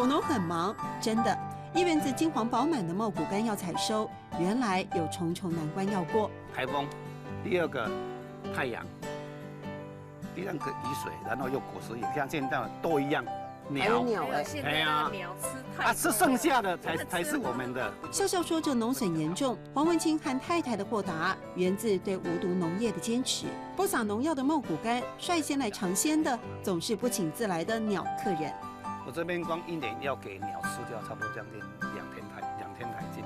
果农很忙，真的，一园子金黄饱满的茂谷柑要采收，原来有重重难关要过。台风，第二个太阳，第三个雨水，然后又果实也像现在都一样。还有鸟哎，现在的鸟吃太啊，吃剩下的才是我们的。笑笑说着农损严重，黄文清和太太的豁达源自对无毒农业的坚持。不撒农药的茂谷柑，率先来尝鲜的总是不请自来的鸟客人。我这边光一年要给鸟吃掉差不多将近2天台斤。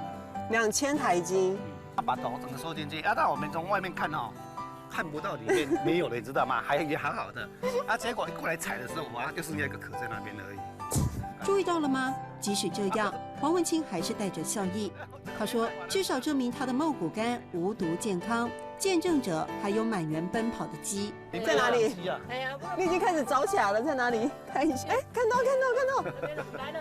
2000台斤。把头整个收进去，那我们从外面看哦。 看不到里面没有了，你知道吗？也好好的，啊，结果一过来采的时候，哇，就剩下一个壳在那边而已。注意到了吗？即使这样，黄文清还是带着笑意。他说，至少证明他的茂谷柑无毒健康。见证者还有满园奔跑的鸡，在哪里？哎呀，你已经开始找起来了，在哪里？看一下，哎，看到，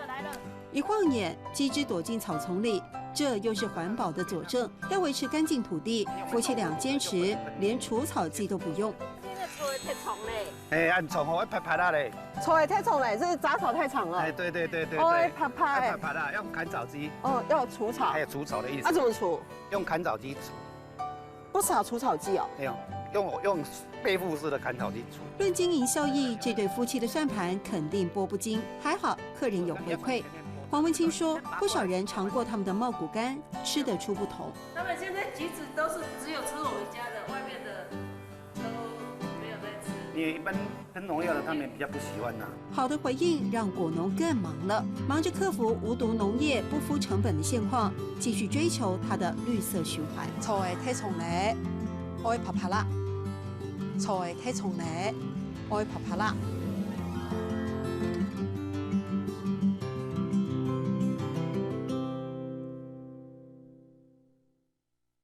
来了。一晃眼，鸡只躲进草丛里。 这又是环保的佐证，要维持干净土地，夫妻俩坚持连除草剂都不用。现在除了太虫嘞，哎，按虫哦，要拍啦嘞，虫也太重了，这是杂草太长了。哎，对，哦，拍啦，用砍草机。哦，要除草，还有除草的意思。啊，怎么除？用砍草机除，不撒除草剂哦。没有，用背负式的砍草机除。论经营效益，这对夫妻的算盘肯定拨不精。还好客人有回馈。 黄文清说，不少人尝过他们的茂谷柑，吃得出不同。他们现在橘子都是只有吃我们家的，外面的都没有在吃。因为一般喷农药的，他们比较不喜欢呐。好的回应让果农更忙了，忙着克服无毒农业不敷成本的现况，继续追求它的绿色循环。草会太重嘞，我会啪啪啦。草会太重嘞，我会啪啪啦。